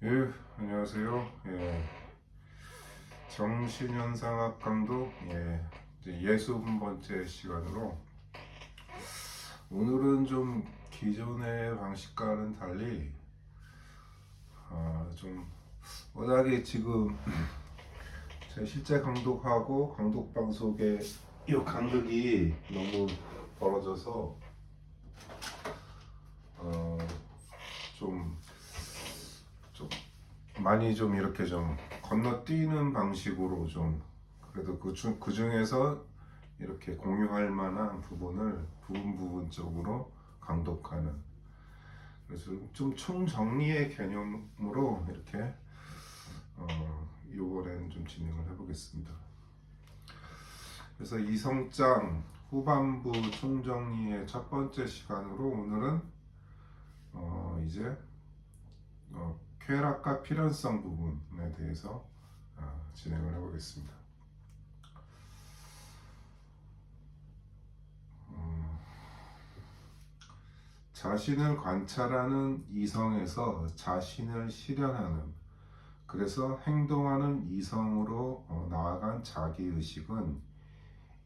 예, 안녕하세요. 정신현상학 감독, 이제 61번째 시간으로 오늘은 좀 기존의 방식과는 달리 좀 워낙에 지금 제 실제 강독하고 강독 방송의 이 간극이 너무 벌어져서 어, 좀, 좀 많이 좀 이렇게 좀 건너뛰는 방식으로 좀 그래도 그 중에서 이렇게 공유할 만한 부분을 부분적으로 강독하는, 그래서 좀 총정리의 개념으로 이렇게 요번에는 좀 진행을 해보겠습니다. 그래서 이성장 후반부 총정리의 첫 번째 시간으로 오늘은 이제 쾌락과 필연성 부분에 대해서 진행을 해보겠습니다. 자신을 관찰하는 이성에서 자신을 실현하는, 그래서 행동하는 이성으로 나아간 자기의식은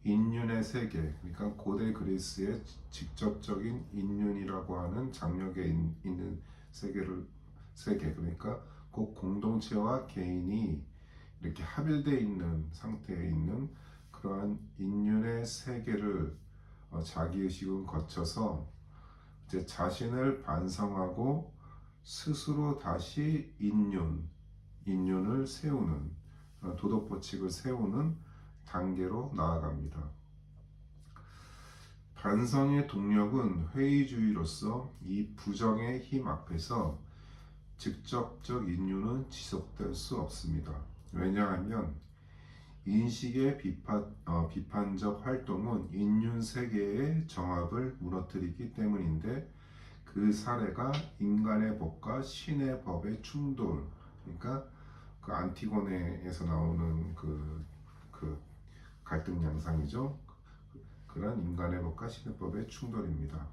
인륜의 세계, 그러니까 고대 그리스의 직접적인 인륜이라고 하는 장력에 있는 세계, 그러니까 곧 공동체와 개인이 이렇게 합일되어 있는 상태에 있는 그러한 인륜의 세계를 자기의식은 거쳐서 이제 자신을 반성하고 스스로 다시 인륜을 세우는, 도덕법칙을 세우는 단계로 나아갑니다. 반성의 동력은 회의주의로서 이 부정의 힘 앞에서 직접적 인륜은 지속될 수 없습니다. 왜냐하면 인식의 비판적 활동은 인륜 세계의 정합을 무너뜨리기 때문인데, 그 사례가 인간의 법과 신의 법의 충돌, 그러니까 그 안티고네에서 나오는 그 갈등 양상이죠. 그런 인간의 법과 신의 법의 충돌입니다.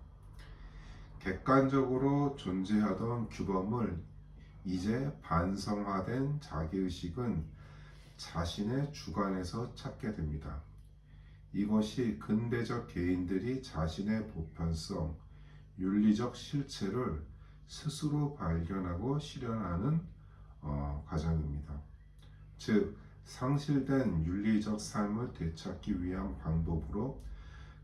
객관적으로 존재하던 규범을 이제 반성화된 자기의식은 자신의 주관에서 찾게 됩니다. 이것이 근대적 개인들이 자신의 보편성, 윤리적 실체를 스스로 발견하고 실현하는 과정입니다. 즉, 상실된 윤리적 삶을 되찾기 위한 방법으로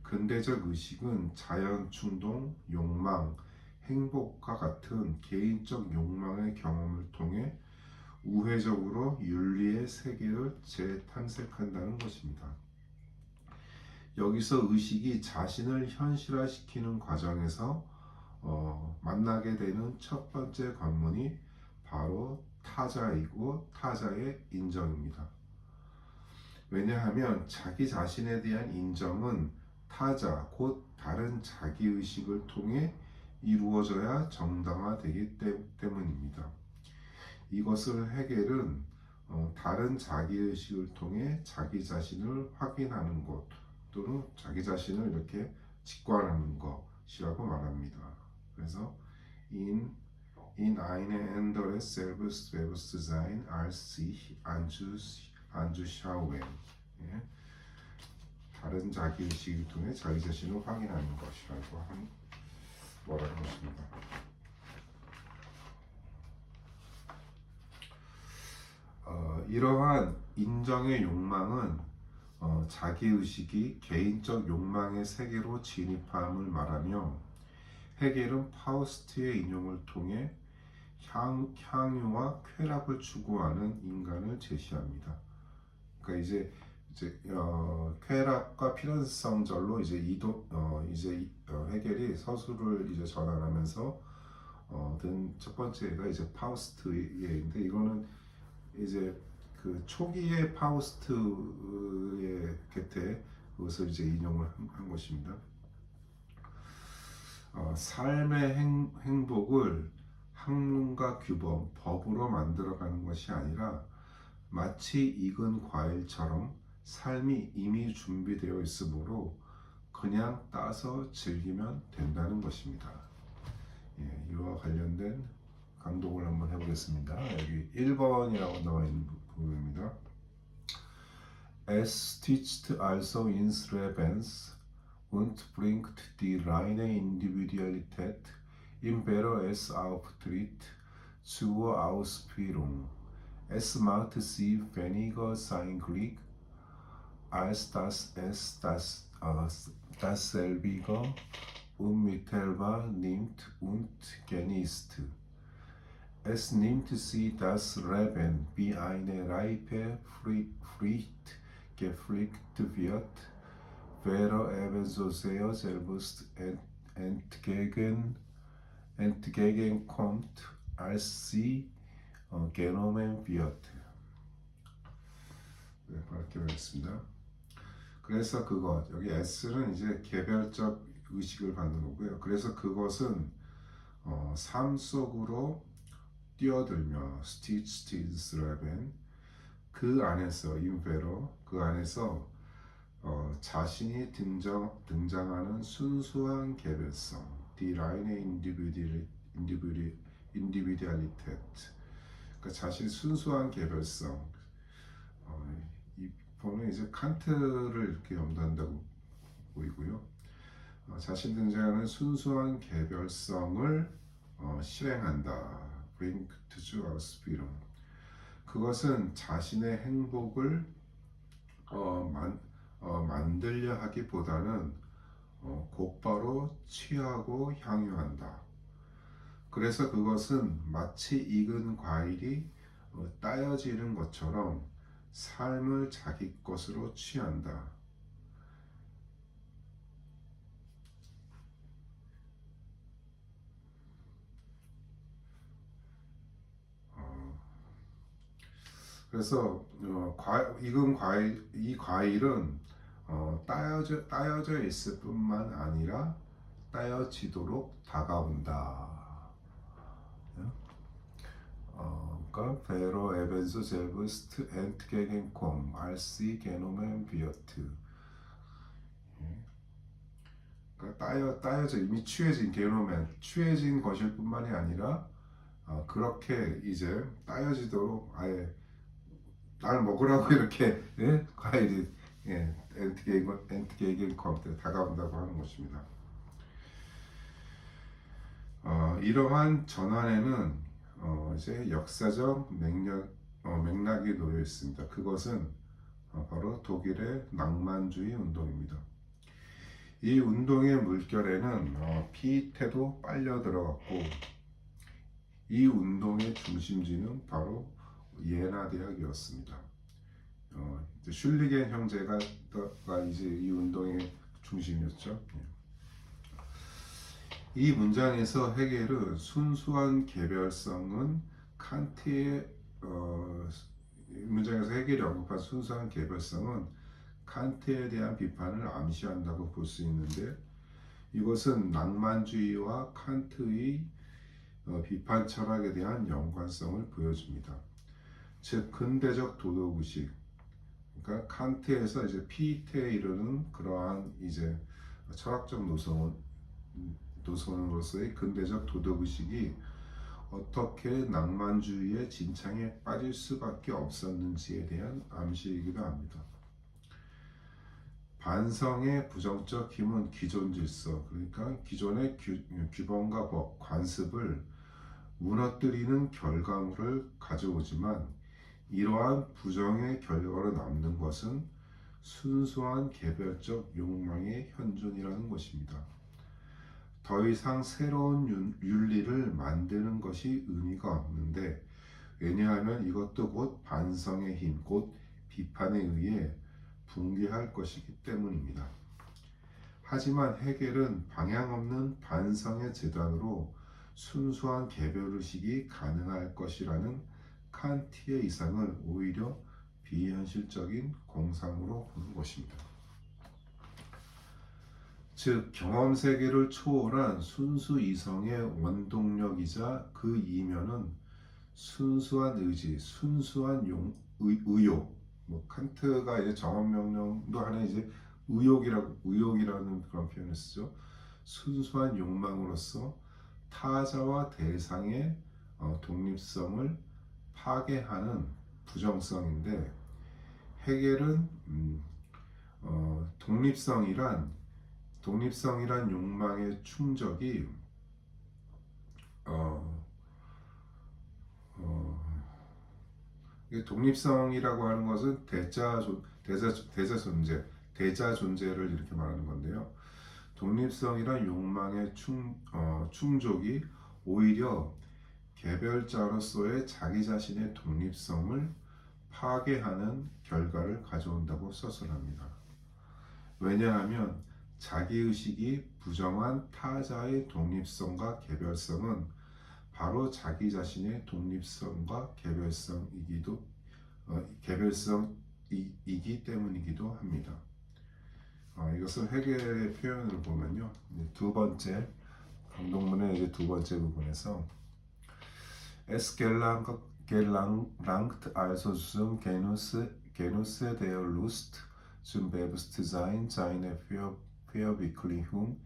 근대적 의식은 자연 충동, 욕망, 행복과 같은 개인적 욕망의 경험을 통해 우회적으로 윤리의 세계를 재탐색한다는 것입니다. 여기서 의식이 자신을 현실화시키는 과정에서 만나게 되는 첫 번째 관문이 바로 타자이고 타자의 인정입니다. 왜냐하면 자기 자신에 대한 인정은 타자, 곧 다른 자기의식을 통해 이루어져야 정당화되기 때문입니다. 이것을 헤겔은 다른 자기의식을 통해 자기 자신을 확인하는 것, 또는 자기 자신을 이렇게 직관하는 것이라고 말합니다. 그래서 in eine andere Selbstbewusstsein als sich anzuschauen, 예? 다른 자기의식을 통해 자기 자신을 확인하는 것이라고 말하는 것입니다. 이러한 인정의 욕망은 자기의식이 개인적 욕망의 세계로 진입함을 말하며, 헤겔은 파우스트의 인용을 통해 향유와 쾌락을 추구하는 인간을 제시합니다. 그러니까 이제 쾌락과 필연성절로 헤겔이 서술을 이제 전환하면서 든 첫 번째가 이제 파우스트인데, 이거는 이제 그 초기의 파우스트의 곁에 그것을 이제 인용을 한 것입니다. 삶의 행복을 학문과 규범, 법으로 만들어가는 것이 아니라 마치 익은 과일처럼 삶이 이미 준비되어 있으므로 그냥 따서 즐기면 된다는 것입니다. 이와 관련된 강독을 한번 해보겠습니다. 여기 1번이라고 나와 있는 부분입니다. Es stützt also ins Lebens und bringt die reine Individualität im Vero es auftritt zur Ausführung. Es macht sie weniger sein Glück, als dass es dasselbige unmittelbar nimmt und genießt. Es nimmt sie das Leben wie eine reife Frucht gepflückt wird, wäre ebenso sehr selbst entgegenkommt, als sie genommen wird. 네, 발표하겠습니다. 그래서 그것, 여기 S는 이제 개별적 의식을 갖는 거고요. 그래서 그것은 삶 속으로 뛰어들며 스티치스라벤 그 안에서 인페로 그 안에서 자신이 등장하는 순수한 개별성, die reine Individualität, 그러니까 자신의 순수한 개별성. 이 보면 이제 칸트를 이렇게 염두한다고 보이고요. 자신 등장하는 순수한 개별성을 실행한다. bring to Ausführung. 그것은 자신의 행복을 만들려 하기보다는 곧바로 취하고 향유한다. 그래서 그것은 마치 익은 과일이 따여지는 것처럼 삶을 자기 것으로 취한다. 그래서 익은 과일, 이 과일은 따여져 있을 뿐만 아니라 따여지도록 다가온다. 그러니까 Vero ebenso selbst entgegenkommt, als sie genommen wird. 그러니까 따여져 이미 취해진 것일 뿐만이 아니라 그렇게 이제 따여지도록 아예 날 먹으라고 이렇게 과일이 엔트게이겐컴 다가온다고 하는 것입니다. 이러한 전환에는 이제 역사적 맥락이 놓여 있습니다. 그것은 바로 독일의 낭만주의 운동입니다. 이 운동의 물결에는 피테도 빨려 들어갔고 이 운동의 중심지는 바로 예나 대학이었습니다. 슐리겐 형제가 이제 이 운동의 중심이었죠. 이 문장에서 헤겔은 순수한 개별성은 칸트의 문장에서 헤겔이 언급한 순수한 개별성은 칸트에 대한 비판을 암시한다고 볼 수 있는데 이것은 낭만주의와 칸트의 비판 철학에 대한 연관성을 보여줍니다. 즉 근대적 도덕의식, 그러니까 칸트에서 이제 피테에 이르는 그러한 이제 철학적 노선으로서의 근대적 도덕의식이 어떻게 낭만주의의 진창에 빠질 수밖에 없었는지에 대한 암시이기도 합니다. 반성의 부정적 힘은 기존 질서, 그러니까 기존의 규범과 법, 관습을 무너뜨리는 결과물을 가져오지만 이러한 부정의 결과로 남는 것은 순수한 개별적 욕망의 현존이라는 것입니다. 더 이상 새로운 윤리를 만드는 것이 의미가 없는데 왜냐하면 이것도 곧 반성의 힘, 곧 비판에 의해 붕괴할 것이기 때문입니다. 하지만 헤겔은 방향 없는 반성의 재단으로 순수한 개별의식이 가능할 것이라는 칸트의 이상을 오히려 비현실적인 공상으로 보는 것입니다. 즉 경험 세계를 초월한 순수 이성의 원동력이자 그 이면은 순수한 의지, 순수한 의욕. 칸트가 이제 정원 명령도 하는 이제 의욕이라는 그런 표현을 쓰죠. 순수한 욕망으로서 타자와 대상의 독립성을 파괴하는 부정성인데, 헤겔은 독립성이란 욕망의 충족이 이게 독립성이라고 하는 것은 대자 존재를 이렇게 말하는 건데요. 독립성이란 욕망의 충족이 오히려 개별자로서의 자기 자신의 독립성을 파괴하는 결과를 가져온다고 서술합니다. 왜냐하면 자기의식이 부정한 타자의 독립성과 개별성은 바로 자기 자신의 독립성과 개별성이기 때문이기도 합니다. 이것을 헤겔의 표현을 보면요, 두 번째 강동문의 이제 두 번째 부분에서 Es gelangt also zum Genusse der Lust, zum Bewusstsein seiner Verwirklichung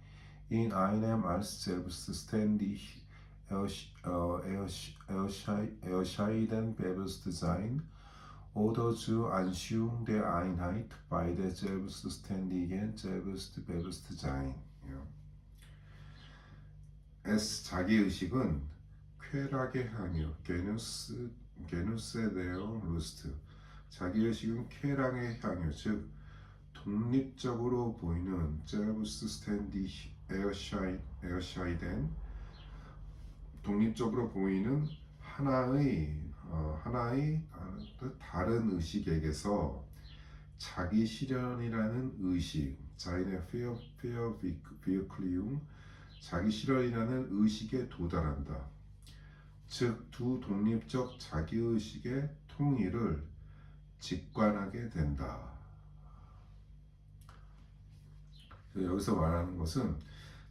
in einem als selbstständig erscheinen Bewusstsein oder zur Anschauung der Einheit beider selbstständigen Bewusstsein. S 자기의식은 쾌락의 향유, 게누스에 대어 루스트. 자기의식은 쾌락의 향유, 즉 독립적으로 보이는 selbstständig erscheinen, 독립적으로 보이는 하나의 다른 의식에게서 자기 실현이라는 의식, 자인의 Verwirklichung, 자기 실현이라는 의식에 도달한다. 즉, 두 독립적 자기의식의 통일을 직관하게 된다. 여기서 말하는 것은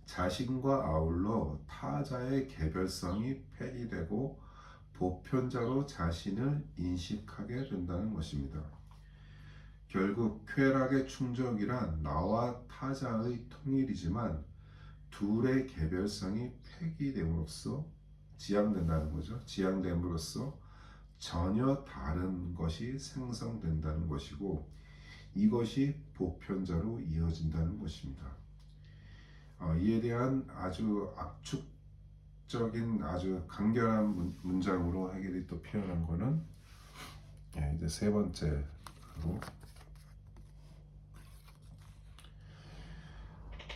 자신과 아울러 타자의 개별성이 폐기되고 보편자로 자신을 인식하게 된다는 것입니다. 결국 쾌락의 충족이란 나와 타자의 통일이지만 둘의 개별성이 폐기됨으로써 지향된다는 거죠. 지향됨으로써 전혀 다른 것이 생성된다는 것이고, 이것이 보편자로 이어진다는 것입니다. 이에 대한 아주 압축적인 아주 간결한 문장으로 헤겔이 또 표현한 것은 이제 세 번째로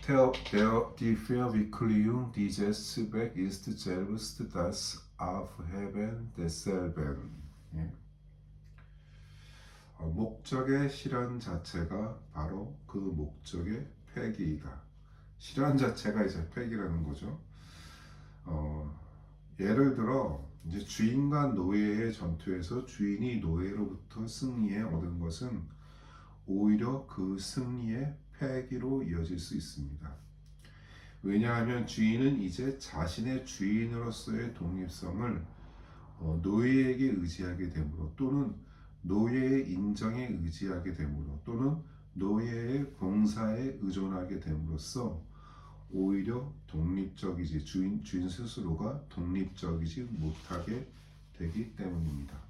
Die Verwirklichung dieses Zweck ist selbst das Aufheben desselben. 목적의 실현 자체가 바로 그 목적의 폐기이다. 실현 자체가 이제 폐기라는 거죠. 예를 들어 이제 주인과 노예의 전투에서 주인이 노예로부터 승리에 얻은 것은 오히려 그 승리의 폐기로 이어질 수 있습니다. 왜냐하면 주인은 이제 자신의 주인으로서의 독립성을 노예에게 의지하게 되므로, 또는 노예의 인정에 의지하게 되므로, 또는 노예의 봉사에 의존하게 됨으로써 오히려 독립적이지 주인 스스로가 독립적이지 못하게 되기 때문입니다.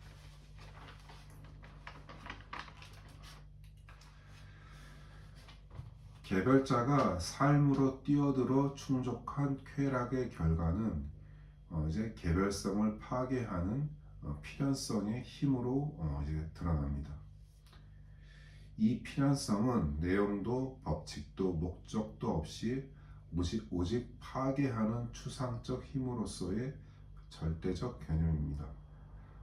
개별자가 삶으로 뛰어들어 충족한 쾌락의 결과는 이제 개별성을 파괴하는 필연성의 힘으로 이제 드러납니다. 이 필연성은 내용도 법칙도 목적도 없이 오직 파괴하는 추상적 힘으로서의 절대적 개념입니다.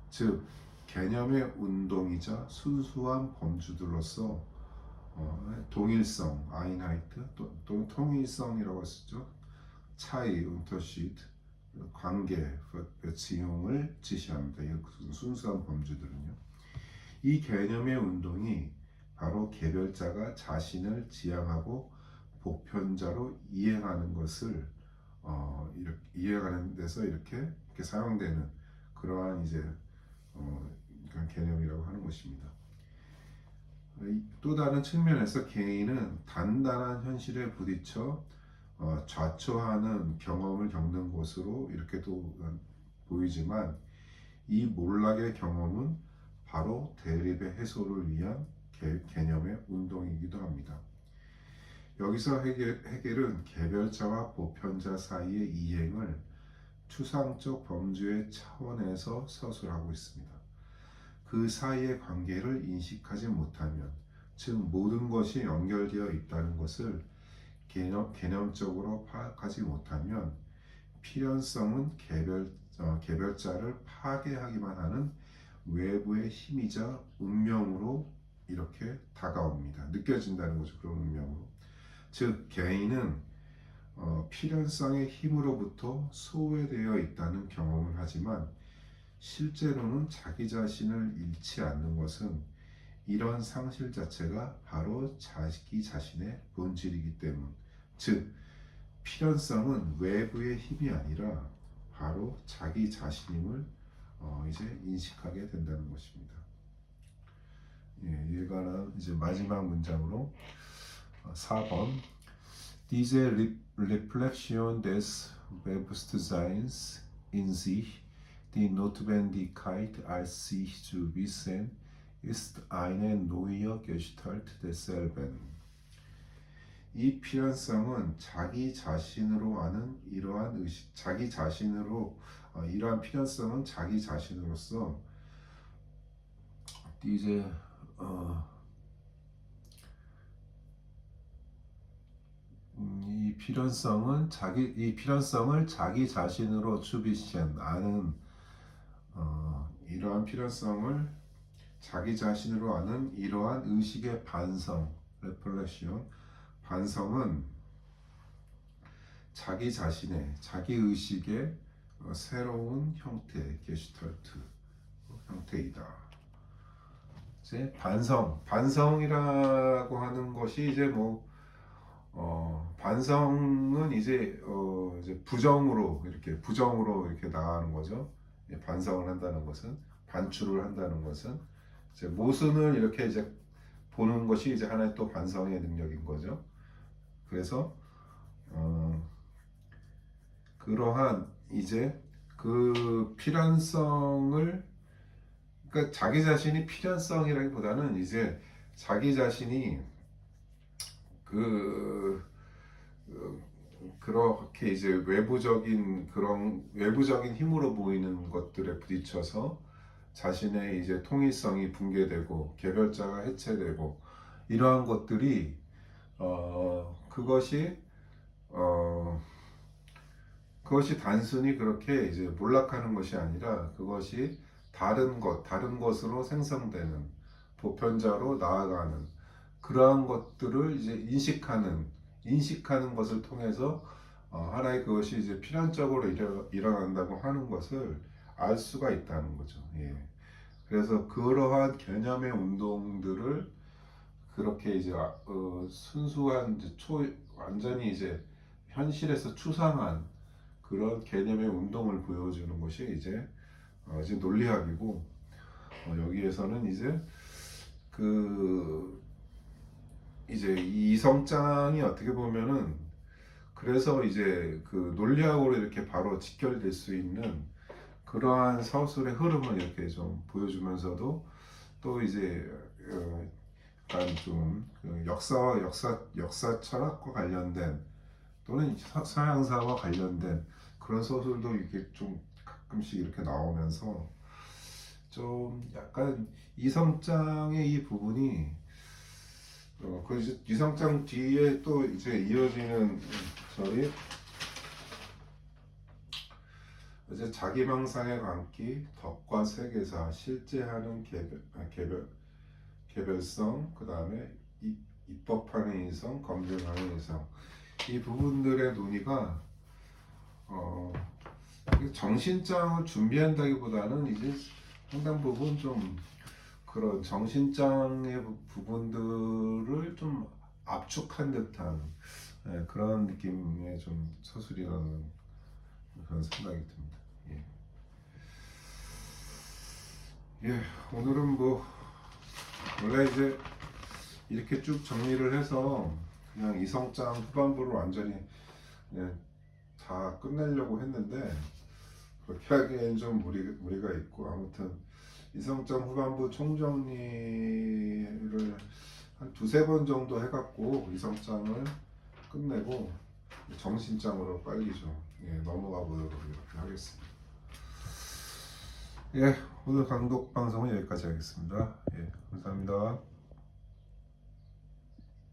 즉 개념의 운동이자 순수한 범주들로서 동일성, 아인하이트 또는 통일성이라고 쓰죠. 차이, unterschied, 관계, beziehung을 지시합니다. 이 순수한 범주들은요. 이 개념의 운동이 바로 개별자가 자신을 지향하고 보편자로 이행하는 것을 이해하는 데서 이렇게 사용되는 그러한 이제 그런 개념이라고 하는 것입니다. 또 다른 측면에서 개인은 단단한 현실에 부딪혀 좌초하는 경험을 겪는 곳으로 이렇게도 보이지만 이 몰락의 경험은 바로 대립의 해소를 위한 개념의 운동이기도 합니다. 여기서 헤겔은 개별자와 보편자 사이의 이행을 추상적 범주의 차원에서 서술하고 있습니다. 그 사이의 관계를 인식하지 못하면, 즉 모든 것이 연결되어 있다는 것을 개념적으로 파악하지 못하면 필연성은 개별자를 파괴하기만 하는 외부의 힘이자 운명으로 이렇게 다가옵니다. 느껴진다는 거죠. 그런 운명으로. 즉 개인은 필연성의 힘으로부터 소외되어 있다는 경험을 하지만 실제로는 자기 자신을 잃지 않는 것은 이런 상실 자체가 바로 자기 자신의 본질이기 때문. 즉 필연성은 외부의 힘이 아니라 바로 자기 자신임을 이제 인식하게 된다는 것입니다. 예, 이거는 이제 마지막 문장으로 4번 Diese Reflexion des Bewusstseins in sich, die Notwendigkeit als sich zu wissen, ist eine neue Gestalt desselben. 이 필연성은 자기 자신으로 아는 이러한 의식, 자기 자신으로 이러한 필연성은 자기 자신으로서 이제 이 필연성을 자기 자신으로 주비션 아는 이러한 필연성을 자기 자신으로 아는 이러한 의식의 반성, 레플레시온, 반성은 자기 자신의 자기 의식의 새로운 형태, 게슈탈트 형태이다. 이제 반성이라고 하는 것이 이제 반성은 이제 부정으로 이렇게 나가는 거죠. 반성을 한다는 것은 반추를 한다는 것은 이제 모순을 이렇게 이제 보는 것이 이제 하나의 또 반성의 능력인 거죠. 그래서 그러한 이제 그 필연성을 그러니까 자기 자신이 필연성이라기보다는 이제 자기 자신이 그렇게 이제 외부적인 힘으로 보이는 것들에 부딪혀서 자신의 이제 통일성이 붕괴되고 개별자가 해체되고 이러한 것들이 그것이 단순히 그렇게 이제 몰락하는 것이 아니라 그것이 다른 것으로 생성되는 보편자로 나아가는 그러한 것들을 이제 인식하는 것을 통해서 하나의 그것이 이제 필연적으로 일어난다고 하는 것을 알 수가 있다는 거죠. 예. 그래서 그러한 개념의 운동들을 그렇게 이제 순수한 이제 완전히 이제 현실에서 추상한 그런 개념의 운동을 보여주는 것이 이제 논리학이고 여기에서는 이제 이 이성장이 어떻게 보면은 그래서 이제 그 논리학으로 이렇게 바로 직결될 수 있는 그러한 서술의 흐름을 이렇게 좀 보여주면서도 또 이제 약간 좀 역사 철학과 관련된 또는 서양사와 관련된 그런 서술도 이렇게 좀 가끔씩 이렇게 나오면서 좀 약간 이성장의 이 부분이 그 이성장 뒤에 또 이제 이어지는 절이 이제 자기망상의 광기, 덕과 세계사, 실제하는 개별성, 그 다음에 입법하는 이성, 검증하는 이성 이 부분들의 논의가 정신장을 준비한다기보다는 이제 상당 부분 좀 그런 정신장의 부분들을 좀 압축한 듯한 그런 느낌의 좀 서술이라는 그런 생각이 듭니다. 예, 오늘은 원래 이제 이렇게 쭉 정리를 해서 그냥 이성장 후반부를 완전히 다 끝내려고 했는데 그렇게 하기엔 좀 무리가 있고 아무튼 이성장 후반부 총정리를 한 두세 번 정도 해갖고 이성장을 끝내고 정신장으로 빨리 좀 넘어가 보도록 이렇게 하겠습니다. 예, 오늘 강독 방송은 여기까지 하겠습니다. 예, 감사합니다.